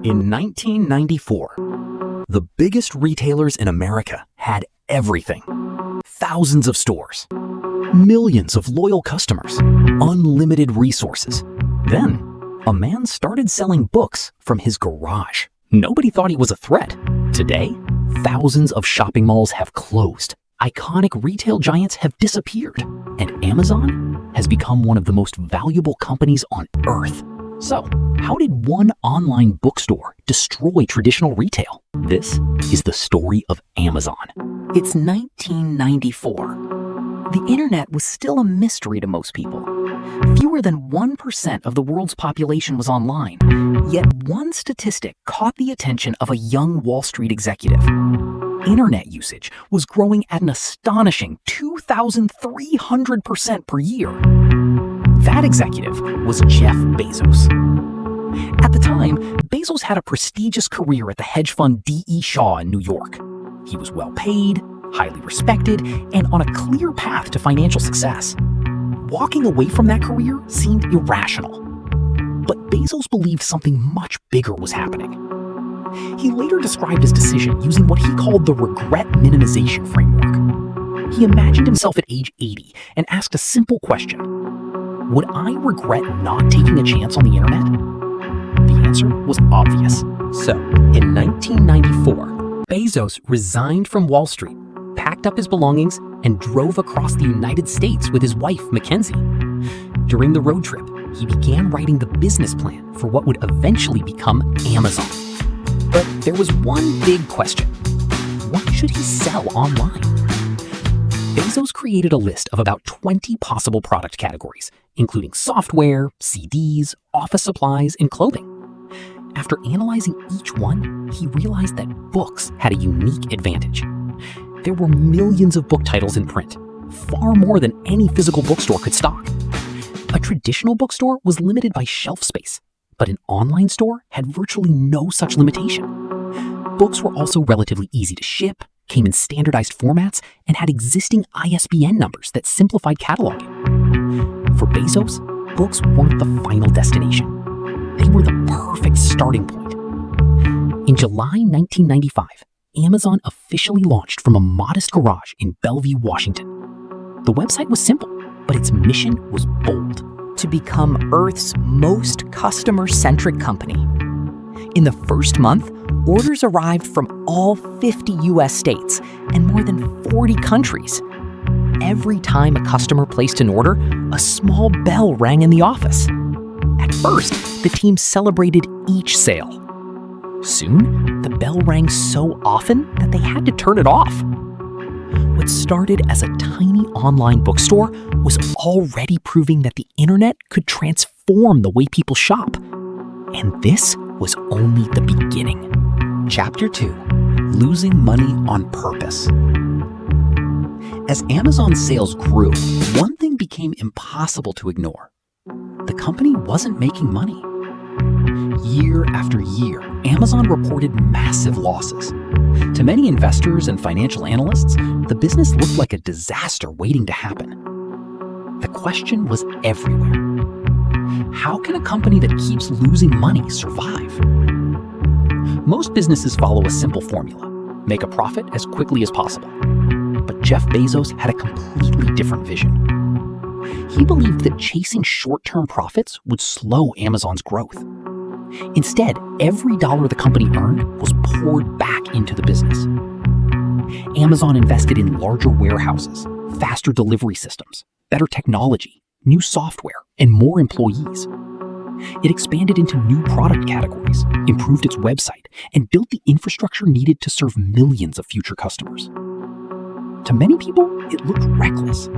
In 1994, the biggest retailers in America had everything. Thousands of stores, millions of loyal customers, unlimited resources. Then, a man started selling books from his garage. Nobody thought he was a threat. Today, thousands of shopping malls have closed. Iconic retail giants have disappeared. And Amazon has become one of the most valuable companies on Earth. So, how did one online bookstore destroy traditional retail? This is the story of Amazon. It's 1994. The internet was still a mystery to most people. Fewer than 1% of the world's population was online. Yet one statistic caught the attention of a young Wall Street executive. Internet usage was growing at an astonishing 2,300% per year. That executive was Jeff Bezos. At the time, Bezos had a prestigious career at the hedge fund D.E. Shaw in New York. He was well paid, highly respected, and on a clear path to financial success. Walking away from that career seemed irrational. But Bezos believed something much bigger was happening. He later described his decision using what he called the regret minimization framework. He imagined himself at age 80 and asked a simple question. Would I regret not taking a chance on the internet? The answer was obvious. So, in 1994, Bezos resigned from Wall Street, packed up his belongings, and drove across the United States with his wife, Mackenzie. During the road trip, he began writing the business plan for what would eventually become Amazon. But there was one big question. What should he sell online? Bezos created a list of about 20 possible product categories, including software, CDs, office supplies, and clothing. After analyzing each one, he realized that books had a unique advantage. There were millions of book titles in print, far more than any physical bookstore could stock. A traditional bookstore was limited by shelf space, but an online store had virtually no such limitation. Books were also relatively easy to ship, came in standardized formats, and had existing ISBN numbers that simplified cataloging. For Bezos, books weren't the final destination. They were the perfect starting point. In July 1995, Amazon officially launched from a modest garage in Bellevue, Washington. The website was simple, but its mission was bold: to become Earth's most customer-centric company. In the first month, orders arrived from all 50 US states and more than 40 countries. Every time a customer placed an order, a small bell rang in the office. At first, the team celebrated each sale. Soon, the bell rang so often that they had to turn it off. What started as a tiny online bookstore was already proving that the internet could transform the way people shop. And this was only the beginning. Chapter 2: Losing Money on Purpose. As Amazon's sales grew, one thing became impossible to ignore. The company wasn't making money. Year after year, Amazon reported massive losses. To many investors and financial analysts, the business looked like a disaster waiting to happen. The question was everywhere. How can a company that keeps losing money survive? Most businesses follow a simple formula: make a profit as quickly as possible. But Jeff Bezos had a completely different vision. He believed that chasing short-term profits would slow Amazon's growth. Instead, every dollar the company earned was poured back into the business. Amazon invested in larger warehouses, faster delivery systems, better technology, new software, and more employees. It expanded into new product categories, improved its website, and built the infrastructure needed to serve millions of future customers. To many people, it looked reckless.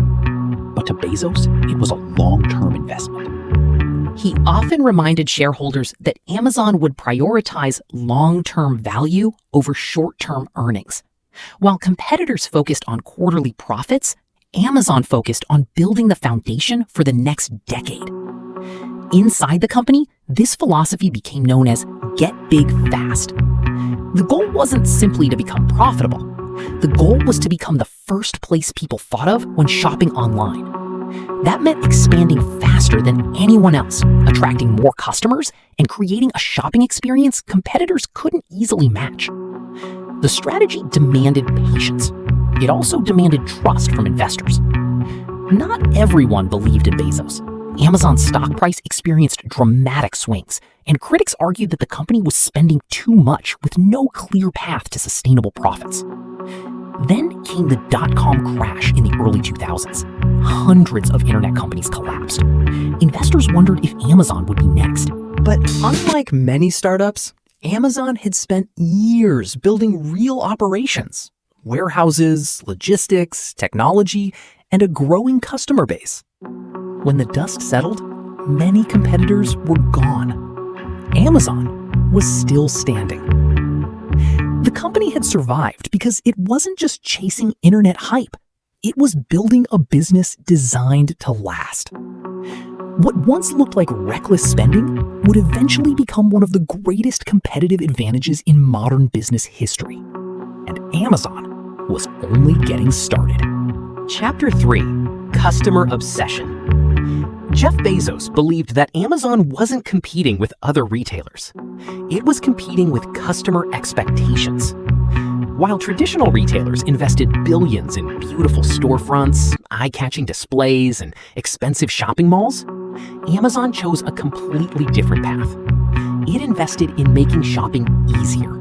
But to Bezos, it was a long-term investment. He often reminded shareholders that Amazon would prioritize long-term value over short-term earnings. While competitors focused on quarterly profits, Amazon focused on building the foundation for the next decade. Inside the company, this philosophy became known as "get big fast." The goal wasn't simply to become profitable. The goal was to become the first place people thought of when shopping online. That meant expanding faster than anyone else, attracting more customers and creating a shopping experience competitors couldn't easily match. The strategy demanded patience. It also demanded trust from investors. Not everyone believed in Bezos. Amazon's stock price experienced dramatic swings, and critics argued that the company was spending too much with no clear path to sustainable profits. Then came the dot-com crash in the early 2000s. Hundreds of internet companies collapsed. Investors wondered if Amazon would be next. But unlike many startups, Amazon had spent years building real operations, warehouses, logistics, technology, and a growing customer base. When the dust settled, many competitors were gone. Amazon was still standing. The company had survived because it wasn't just chasing internet hype. It was building a business designed to last. What once looked like reckless spending would eventually become one of the greatest competitive advantages in modern business history. And Amazon was only getting started. Chapter 3: Customer Obsession. Jeff Bezos believed that Amazon wasn't competing with other retailers. It was competing with customer expectations. While traditional retailers invested billions in beautiful storefronts, eye-catching displays, and expensive shopping malls, Amazon chose a completely different path. It invested in making shopping easier.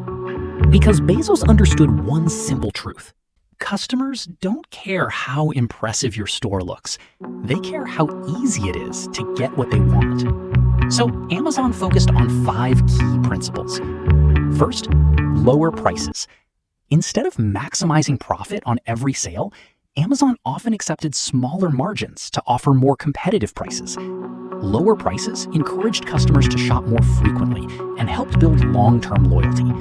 Because Bezos understood one simple truth: customers don't care how impressive your store looks. They care how easy it is to get what they want. So Amazon focused on 5 key principles. First, lower prices. Instead of maximizing profit on every sale, Amazon often accepted smaller margins to offer more competitive prices. Lower prices encouraged customers to shop more frequently and helped build long-term loyalty.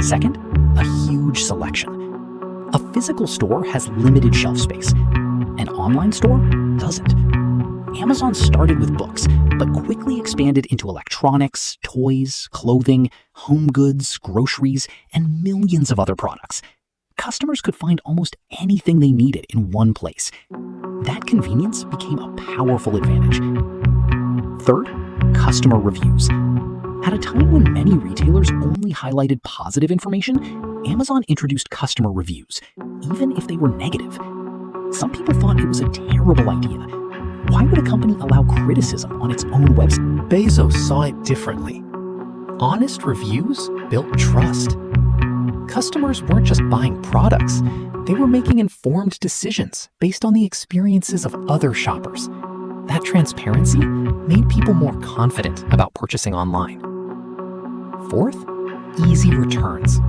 Second, a huge selection. A physical store has limited shelf space. An online store doesn't. Amazon started with books, but quickly expanded into electronics, toys, clothing, home goods, groceries, and millions of other products. Customers could find almost anything they needed in one place. That convenience became a powerful advantage. Third, customer reviews. At a time when many retailers only highlighted positive information, Amazon introduced customer reviews, even if they were negative. Some people thought it was a terrible idea. Why would a company allow criticism on its own website? Bezos saw it differently. Honest reviews built trust. Customers weren't just buying products, they were making informed decisions based on the experiences of other shoppers. That transparency made people more confident about purchasing online. Fourth, easy returns.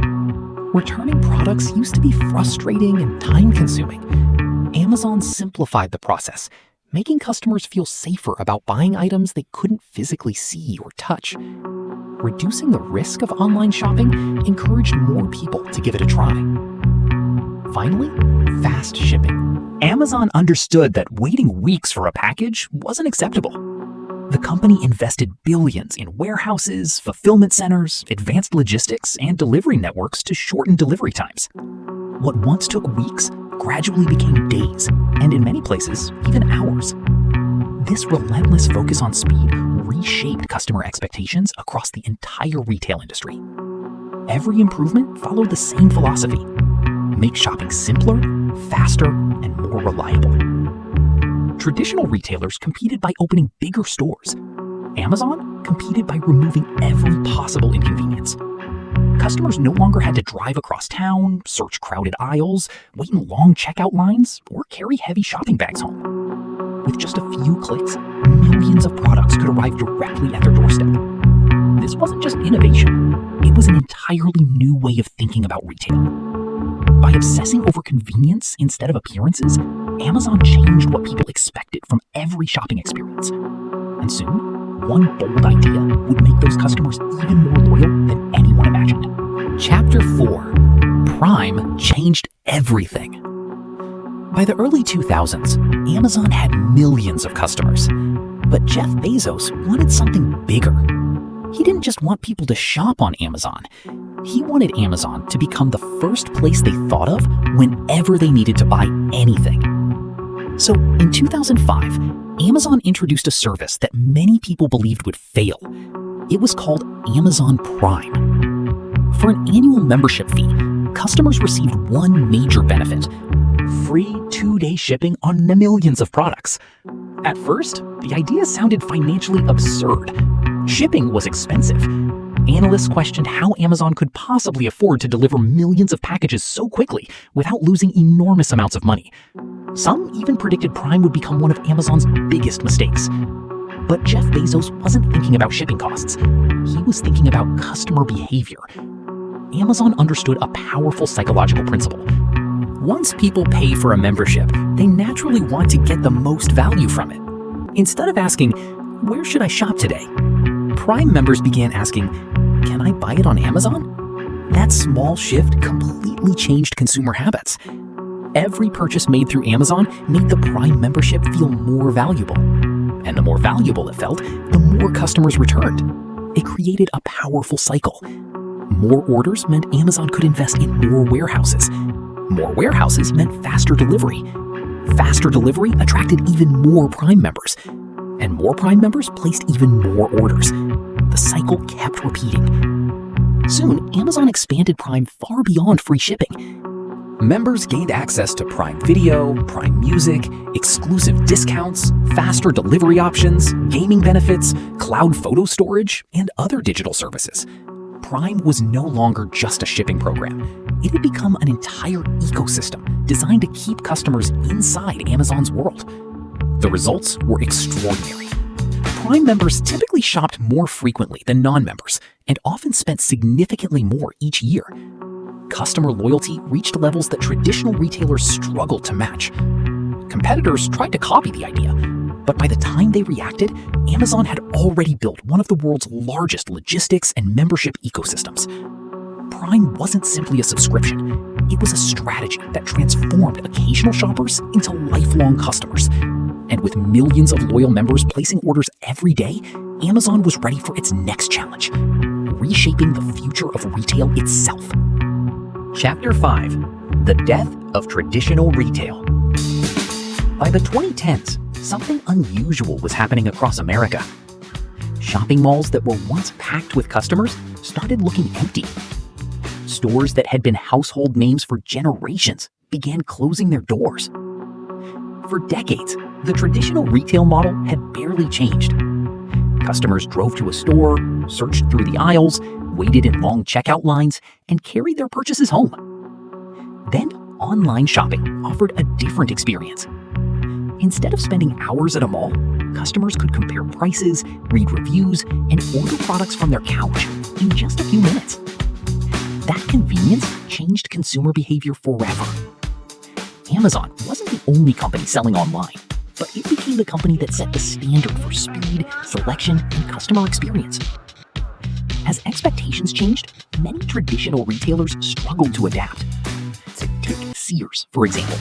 Returning products used to be frustrating and time-consuming. Amazon simplified the process, making customers feel safer about buying items they couldn't physically see or touch. Reducing the risk of online shopping encouraged more people to give it a try. Finally, fast shipping. Amazon understood that waiting weeks for a package wasn't acceptable. The company invested billions in warehouses, fulfillment centers, advanced logistics, and delivery networks to shorten delivery times. What once took weeks gradually became days, and in many places, even hours. This relentless focus on speed reshaped customer expectations across the entire retail industry. Every improvement followed the same philosophy: make shopping simpler, faster, and more reliable. Traditional retailers competed by opening bigger stores. Amazon competed by removing every possible inconvenience. Customers no longer had to drive across town, search crowded aisles, wait in long checkout lines, or carry heavy shopping bags home. With just a few clicks, millions of products could arrive directly at their doorstep. This wasn't just innovation, it was an entirely new way of thinking about retail. By obsessing over convenience instead of appearances, Amazon changed what people expected from every shopping experience. And soon, one bold idea would make those customers even more loyal than anyone imagined. Chapter 4: Prime changed everything. By the early 2000s, Amazon had millions of customers. But Jeff Bezos wanted something bigger. He didn't just want people to shop on Amazon. He wanted Amazon to become the first place they thought of whenever they needed to buy anything. So in 2005, Amazon introduced a service that many people believed would fail. It was called Amazon Prime. For an annual membership fee, customers received one major benefit: free 2-day shipping on millions of products. At first, the idea sounded financially absurd. Shipping was expensive. Analysts questioned how Amazon could possibly afford to deliver millions of packages so quickly without losing enormous amounts of money. Some even predicted Prime would become one of Amazon's biggest mistakes. But Jeff Bezos wasn't thinking about shipping costs. He was thinking about customer behavior. Amazon understood a powerful psychological principle. Once people pay for a membership, they naturally want to get the most value from it. Instead of asking, "Where should I shop today?" Prime members began asking, "Can I buy it on Amazon?" That small shift completely changed consumer habits. Every purchase made through Amazon made the Prime membership feel more valuable. And the more valuable it felt, the more customers returned. It created a powerful cycle. More orders meant Amazon could invest in more warehouses. More warehouses meant faster delivery. Faster delivery attracted even more Prime members. And more Prime members placed even more orders. The cycle kept repeating. Soon, Amazon expanded Prime far beyond free shipping. Members gained access to Prime Video, Prime Music, exclusive discounts, faster delivery options, gaming benefits, cloud photo storage, and other digital services. Prime was no longer just a shipping program. It had become an entire ecosystem designed to keep customers inside Amazon's world. The results were extraordinary. Prime members typically shopped more frequently than non-members and often spent significantly more each year. Customer loyalty reached levels that traditional retailers struggled to match. Competitors tried to copy the idea, but by the time they reacted, Amazon had already built one of the world's largest logistics and membership ecosystems. Prime wasn't simply a subscription. It was a strategy that transformed occasional shoppers into lifelong customers. And with millions of loyal members placing orders every day, Amazon was ready for its next challenge: reshaping the future of retail itself. Chapter 5: The Death of Traditional Retail. By the 2010s, something unusual was happening across America. Shopping malls that were once packed with customers started looking empty. Stores that had been household names for generations began closing their doors. For decades, the traditional retail model had barely changed. Customers drove to a store, searched through the aisles, waited in long checkout lines, and carried their purchases home. Then, online shopping offered a different experience. Instead of spending hours at a mall, customers could compare prices, read reviews, and order products from their couch in just a few minutes. That convenience changed consumer behavior forever. Amazon wasn't the only company selling online, but it became the company that set the standard for speed, selection, and customer experience. As expectations changed, many traditional retailers struggled to adapt. Take Sears, for example.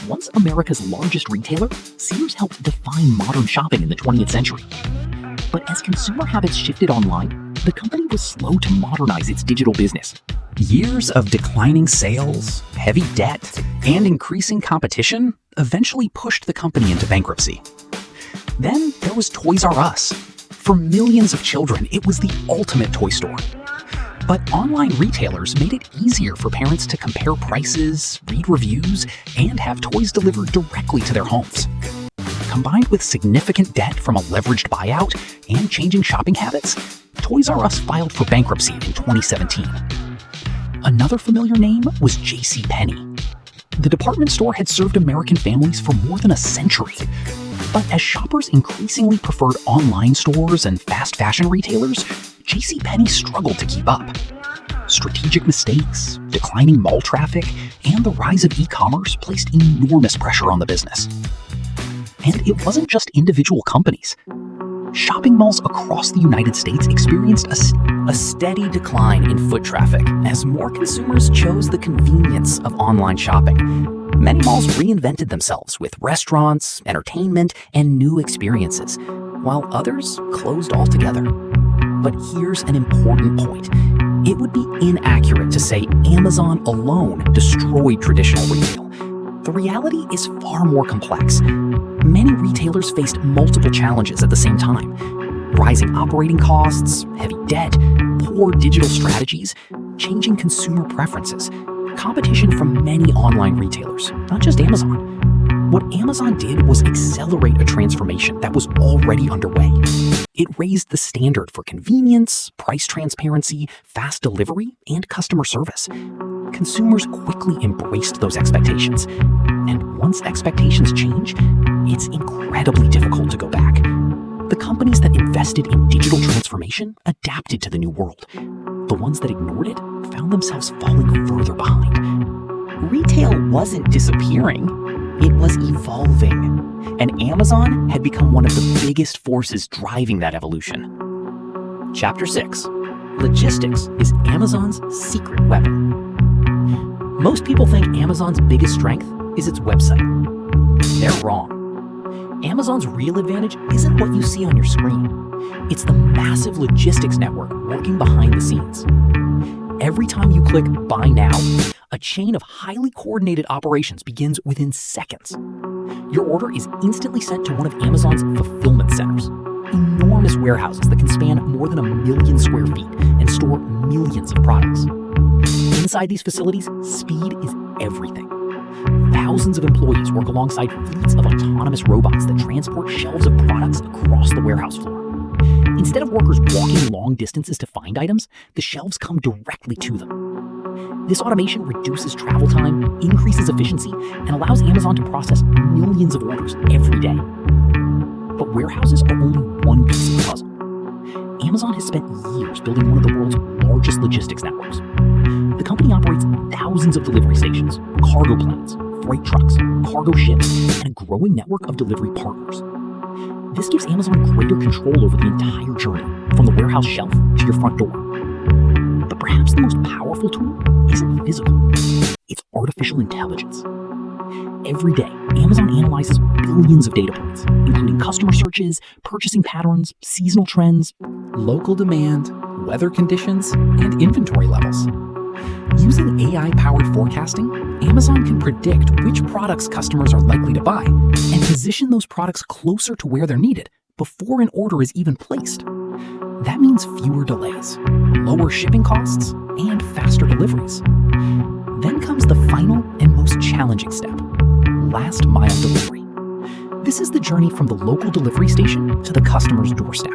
Once America's largest retailer, Sears helped define modern shopping in the 20th century. But as consumer habits shifted online, the company was slow to modernize its digital business. Years of declining sales, heavy debt, and increasing competition eventually pushed the company into bankruptcy. Then there was Toys R Us. For millions of children, it was the ultimate toy store. But online retailers made it easier for parents to compare prices, read reviews, and have toys delivered directly to their homes. Combined with significant debt from a leveraged buyout and changing shopping habits, Toys R Us filed for bankruptcy in 2017. Another familiar name was JCPenney. The department store had served American families for more than a century. But as shoppers increasingly preferred online stores and fast fashion retailers, JCPenney struggled to keep up. Strategic mistakes, declining mall traffic, and the rise of e-commerce placed enormous pressure on the business. And it wasn't just individual companies. Shopping malls across the United States experienced a steady decline in foot traffic as more consumers chose the convenience of online shopping. Many malls reinvented themselves with restaurants, entertainment, and new experiences, while others closed altogether. But here's an important point. It would be inaccurate to say Amazon alone destroyed traditional retail. The reality is far more complex. Many retailers faced multiple challenges at the same time. Rising operating costs, heavy debt, poor digital strategies, changing consumer preferences, competition from many online retailers, not just Amazon. What Amazon did was accelerate a transformation that was already underway. It raised the standard for convenience, price transparency, fast delivery, and customer service. Consumers quickly embraced those expectations. And once expectations change, it's incredibly difficult to go back. The companies that invested in digital transformation adapted to the new world. The ones that ignored it found themselves falling further behind. Retail wasn't disappearing, it was evolving. And Amazon had become one of the biggest forces driving that evolution. Chapter 6. Logistics is Amazon's secret weapon. Most people think Amazon's biggest strength is its website. They're wrong. Amazon's real advantage isn't what you see on your screen. It's the massive logistics network working behind the scenes. Every time you click Buy Now, a chain of highly coordinated operations begins within seconds. Your order is instantly sent to one of Amazon's fulfillment centers, enormous warehouses that can span more than 1 million square feet and store millions of products. Inside these facilities, speed is everything. Thousands of employees work alongside fleets of autonomous robots that transport shelves of products across the warehouse floor. Instead of workers walking long distances to find items, the shelves come directly to them. This automation reduces travel time, increases efficiency, and allows Amazon to process millions of orders every day. But warehouses are only one piece of the puzzle. Amazon has spent years building one of the world's largest logistics networks. The company operates thousands of delivery stations, cargo planes, freight trucks, cargo ships, and a growing network of delivery partners. This gives Amazon greater control over the entire journey, from the warehouse shelf to your front door. But perhaps the most powerful tool isn't physical, it's artificial intelligence. Every day, Amazon analyzes billions of data points, including customer searches, purchasing patterns, seasonal trends, Local demand, weather conditions, and inventory levels. Using AI-powered forecasting, Amazon can predict which products customers are likely to buy and position those products closer to where they're needed before an order is even placed. That means fewer delays, lower shipping costs, and faster deliveries. Then comes the final and most challenging step, last mile delivery. This is the journey from the local delivery station to the customer's doorstep.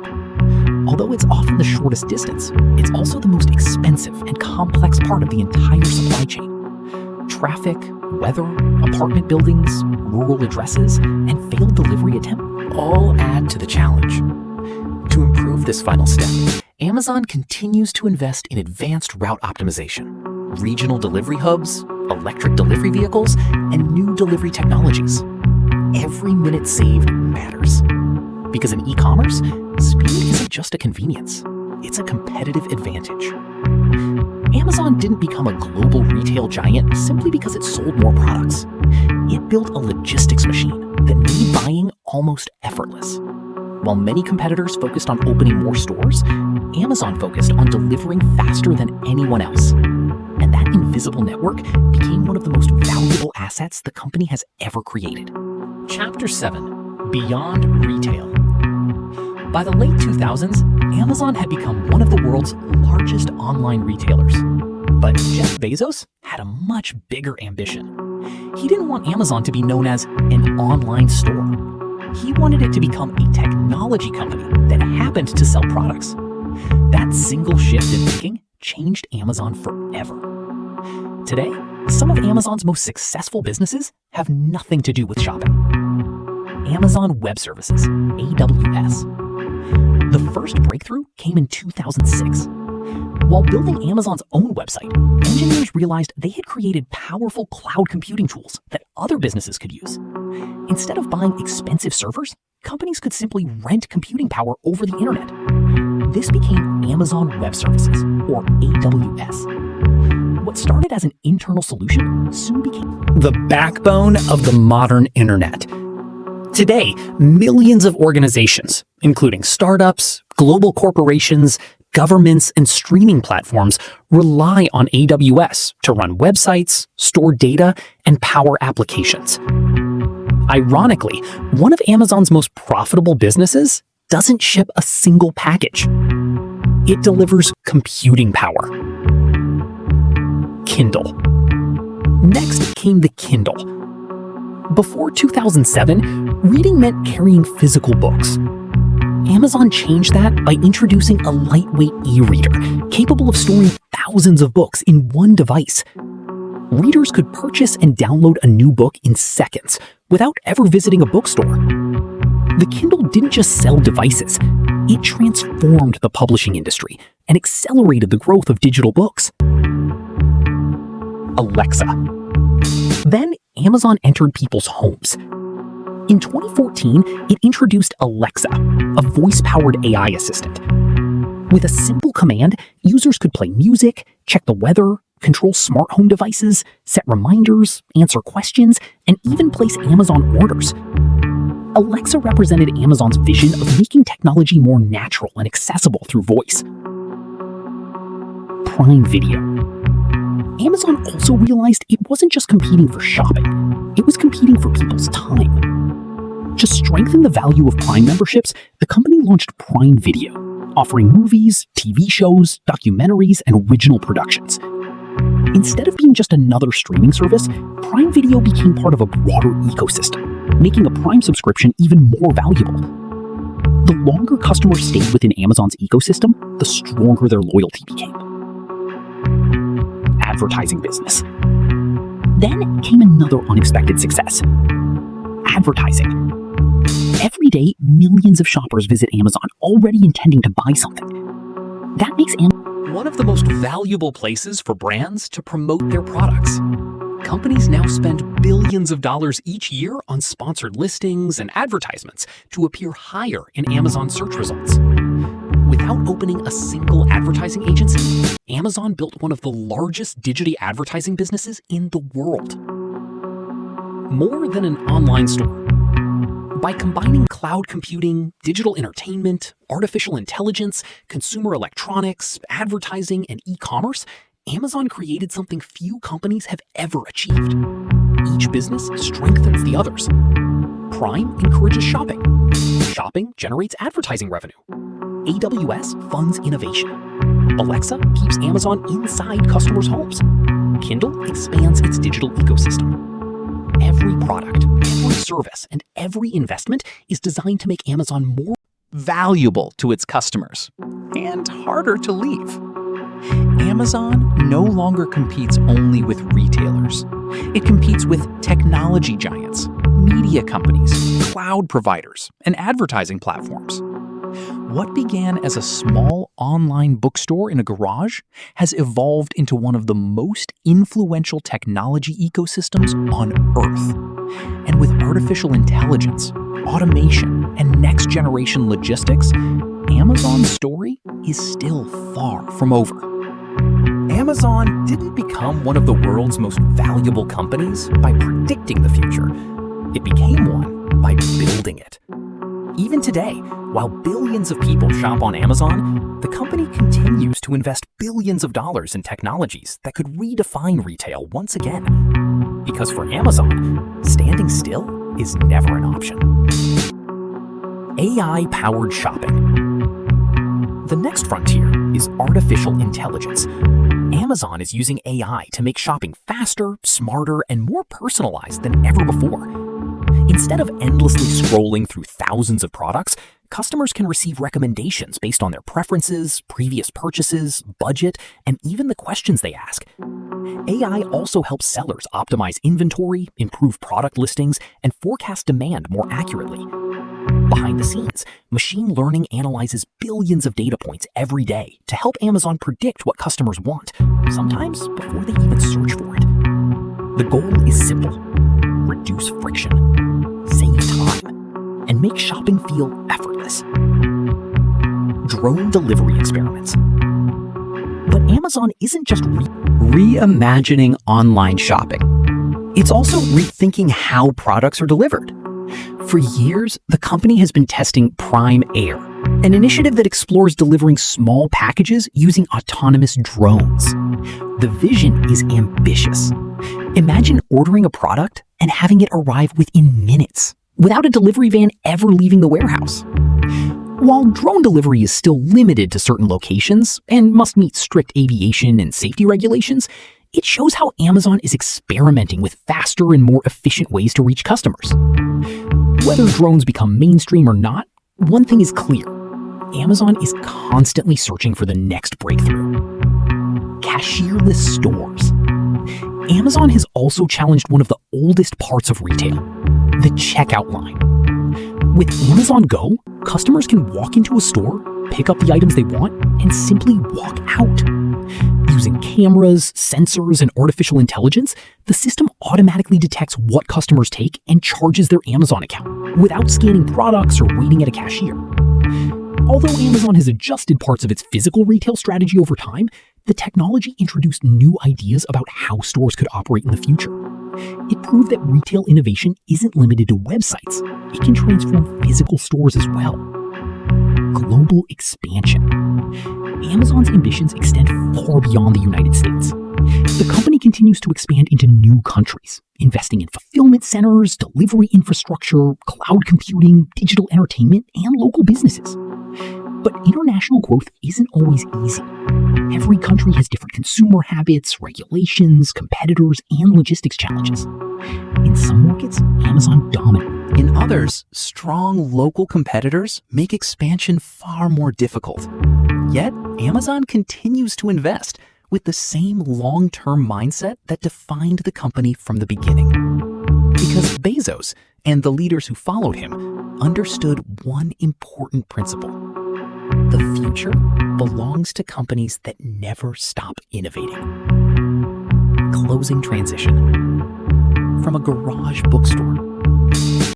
Although it's often the shortest distance, it's also the most expensive and complex part of the entire supply chain. Traffic, weather, apartment buildings, rural addresses, and failed delivery attempts all add to the challenge. To improve this final step, Amazon continues to invest in advanced route optimization, regional delivery hubs, electric delivery vehicles, and new delivery technologies. Every minute saved matters. Because in e-commerce, speed isn't just a convenience, it's a competitive advantage. Amazon didn't become a global retail giant simply because it sold more products. It built a logistics machine that made buying almost effortless. While many competitors focused on opening more stores, Amazon focused on delivering faster than anyone else. And that invisible network became one of the most valuable assets the company has ever created. Chapter 7. Beyond Retail. By the late 2000s, Amazon had become one of the world's largest online retailers. But Jeff Bezos had a much bigger ambition. He didn't want Amazon to be known as an online store. He wanted it to become a technology company that happened to sell products. That single shift in thinking changed Amazon forever. Today, some of Amazon's most successful businesses have nothing to do with shopping. Amazon Web Services, AWS. The first breakthrough came in 2006. While building Amazon's own website, engineers realized they had created powerful cloud computing tools that other businesses could use. Instead of buying expensive servers, companies could simply rent computing power over the internet. This became Amazon Web Services, or AWS. What started as an internal solution soon became the backbone of the modern internet. Today, millions of organizations, including startups, global corporations, governments and streaming platforms rely on AWS to run websites, store data, and power applications. Ironically, one of Amazon's most profitable businesses doesn't ship a single package. It delivers computing power. Kindle. Next came the Kindle. Before 2007, reading meant carrying physical books. Amazon changed that by introducing a lightweight e-reader capable of storing thousands of books in one device. Readers could purchase and download a new book in seconds without ever visiting a bookstore. The Kindle didn't just sell devices, it transformed the publishing industry and accelerated the growth of digital books. Alexa. Then Amazon entered people's homes. In 2014, it introduced Alexa, a voice-powered AI assistant. With a simple command, users could play music, check the weather, control smart home devices, set reminders, answer questions, and even place Amazon orders. Alexa represented Amazon's vision of making technology more natural and accessible through voice. Prime Video. Amazon also realized it wasn't just competing for shopping, it was competing for people's time. To strengthen the value of Prime memberships, the company launched Prime Video, offering movies, TV shows, documentaries, and original productions. Instead of being just another streaming service, Prime Video became part of a broader ecosystem, making a Prime subscription even more valuable. The longer customers stayed within Amazon's ecosystem, the stronger their loyalty became. Advertising business. Then came another unexpected success. Advertising. Every day, millions of shoppers visit Amazon already intending to buy something. That makes Amazon one of the most valuable places for brands to promote their products. Companies now spend billions of dollars each year on sponsored listings and advertisements to appear higher in Amazon search results. Without opening a single advertising agency, Amazon built one of the largest digital advertising businesses in the world. More than an online store. By combining cloud computing, digital entertainment, artificial intelligence, consumer electronics, advertising, and e-commerce, Amazon created something few companies have ever achieved. Each business strengthens the others. Prime encourages shopping. Shopping generates advertising revenue. AWS funds innovation. Alexa keeps Amazon inside customers' homes. Kindle expands its digital ecosystem. Every product, every service, and every investment is designed to make Amazon more valuable to its customers and harder to leave. Amazon no longer competes only with retailers. It competes with technology giants, media companies, cloud providers, and advertising platforms. What began as a small online bookstore in a garage has evolved into one of the most influential technology ecosystems on Earth. And with artificial intelligence, automation, and next-generation logistics, Amazon's story is still far from over. Amazon didn't become one of the world's most valuable companies by predicting the future. It became one by building it. Even today, while billions of people shop on Amazon, the company continues to invest billions of dollars in technologies that could redefine retail once again. Because for Amazon, standing still is never an option. AI-powered shopping. The next frontier is artificial intelligence. Amazon is using AI to make shopping faster, smarter, and more personalized than ever before. Instead of endlessly scrolling through thousands of products, customers can receive recommendations based on their preferences, previous purchases, budget, and even the questions they ask. AI also helps sellers optimize inventory, improve product listings, and forecast demand more accurately. Behind the scenes, machine learning analyzes billions of data points every day to help Amazon predict what customers want, sometimes before they even search for it. The goal is simple: reduce friction, save time, and make shopping feel effortless. Drone delivery experiments. But Amazon isn't just reimagining online shopping. It's also rethinking how products are delivered. For years, the company has been testing Prime Air, an initiative that explores delivering small packages using autonomous drones. The vision is ambitious. Imagine ordering a product and having it arrive within minutes, without a delivery van ever leaving the warehouse. While drone delivery is still limited to certain locations and must meet strict aviation and safety regulations, it shows how Amazon is experimenting with faster and more efficient ways to reach customers. Whether drones become mainstream or not, one thing is clear. Amazon is constantly searching for the next breakthrough. Cashierless stores. Amazon has also challenged one of the oldest parts of retail, the checkout line. With Amazon Go, customers can walk into a store, pick up the items they want, and simply walk out. Using cameras, sensors, and artificial intelligence, the system automatically detects what customers take and charges their Amazon account, without scanning products or waiting at a cashier. Although Amazon has adjusted parts of its physical retail strategy over time, the technology introduced new ideas about how stores could operate in the future. It proved that retail innovation isn't limited to websites. It can transform physical stores as well. Global expansion. Amazon's ambitions extend far beyond the United States. The company continues to expand into new countries, investing in fulfillment centers, delivery infrastructure, cloud computing, digital entertainment, and local businesses. But international growth isn't always easy. Every country has different consumer habits, regulations, competitors, and logistics challenges. In some markets, Amazon dominates. In others, strong local competitors make expansion far more difficult. Yet, Amazon continues to invest with the same long-term mindset that defined the company from the beginning. Because Bezos and the leaders who followed him understood one important principle. The future belongs to companies that never stop innovating. Closing transition. From a garage bookstore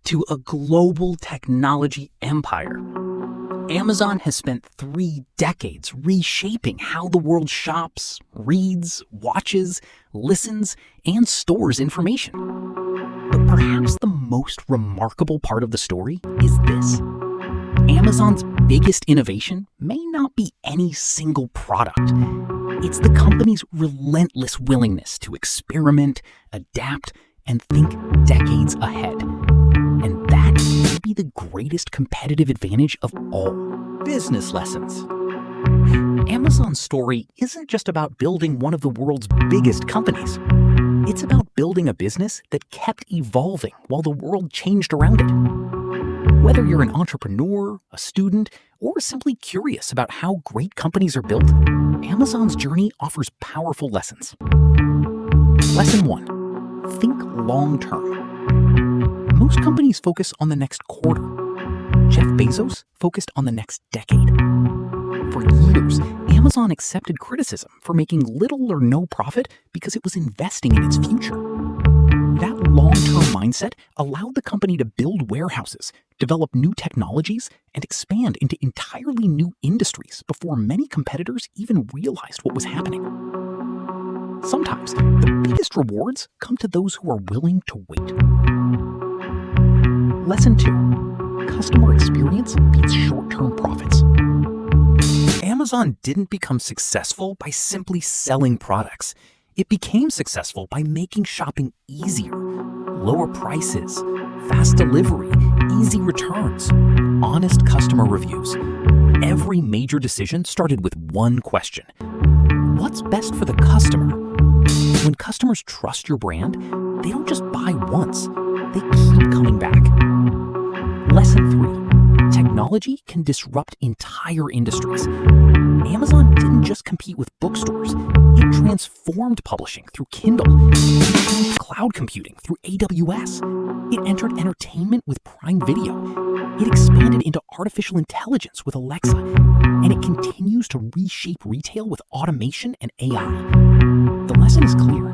to a global technology empire, Amazon has spent 3 decades reshaping how the world shops, reads, watches, listens, and stores information. But perhaps the most remarkable part of the story is this. Amazon's biggest innovation may not be any single product. It's the company's relentless willingness to experiment, adapt, and think decades ahead. And that may be the greatest competitive advantage of all. Business lessons. Amazon's story isn't just about building one of the world's biggest companies. It's about building a business that kept evolving while the world changed around it. Whether you're an entrepreneur, a student, or simply curious about how great companies are built, Amazon's journey offers powerful lessons. Lesson 1. Think long-term. Most companies focus on the next quarter. Jeff Bezos focused on the next decade. For years, Amazon accepted criticism for making little or no profit because it was investing in its future. That long-term mindset allowed the company to build warehouses, develop new technologies, and expand into entirely new industries before many competitors even realized what was happening. Sometimes, the biggest rewards come to those who are willing to wait. Lesson 2. Customer experience beats short-term profits. Amazon didn't become successful by simply selling products. It became successful by making shopping easier. Lower prices, fast delivery, easy returns, honest customer reviews. Every major decision started with one question. What's best for the customer? When customers trust your brand, they don't just buy once, they keep coming back. Lesson 3. Technology can disrupt entire industries. Amazon didn't just compete with bookstores. It transformed publishing through Kindle. It changed cloud computing through AWS. It entered entertainment with Prime Video. It expanded into artificial intelligence with Alexa. And it continues to reshape retail with automation and AI. The lesson is clear.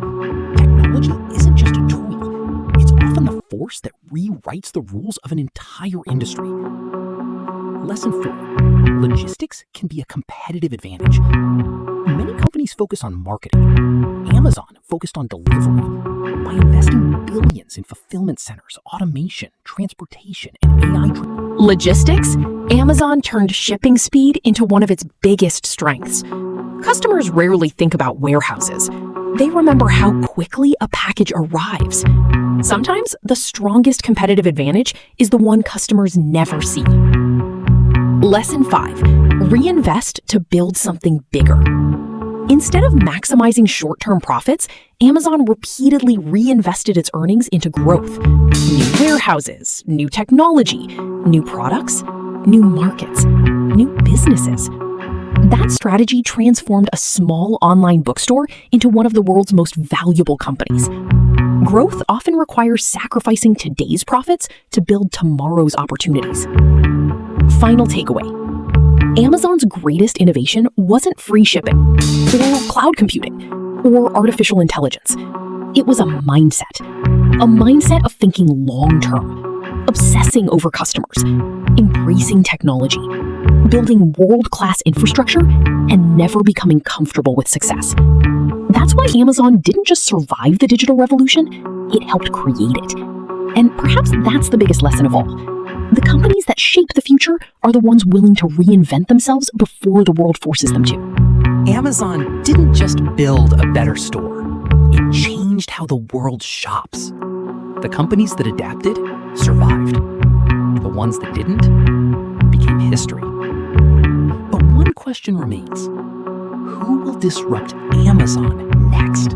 Technology isn't just a tool. It's often the force that rewrites the rules of an entire industry. Lesson 4. Logistics can be a competitive advantage. Many companies focus on marketing. Amazon focused on delivery. By investing billions in fulfillment centers, automation, transportation, and AI, Logistics, Amazon turned shipping speed into one of its biggest strengths. Customers rarely think about warehouses. They remember how quickly a package arrives. Sometimes the strongest competitive advantage is the one customers never see. Lesson 5. Reinvest to build something bigger. Instead of maximizing short-term profits, Amazon repeatedly reinvested its earnings into growth. New warehouses, new technology, new products, new markets, new businesses. That strategy transformed a small online bookstore into one of the world's most valuable companies. Growth often requires sacrificing today's profits to build tomorrow's opportunities. Final takeaway. Amazon's greatest innovation wasn't free shipping, or cloud computing, or artificial intelligence. It was a mindset of thinking long-term, obsessing over customers, embracing technology, building world-class infrastructure, and never becoming comfortable with success. That's why Amazon didn't just survive the digital revolution, it helped create it. And perhaps that's the biggest lesson of all. The companies that shape the future are the ones willing to reinvent themselves before the world forces them to. Amazon didn't just build a better store, it changed how the world shops. The companies that adapted survived. The ones that didn't became history. But one question remains. Who will disrupt Amazon next?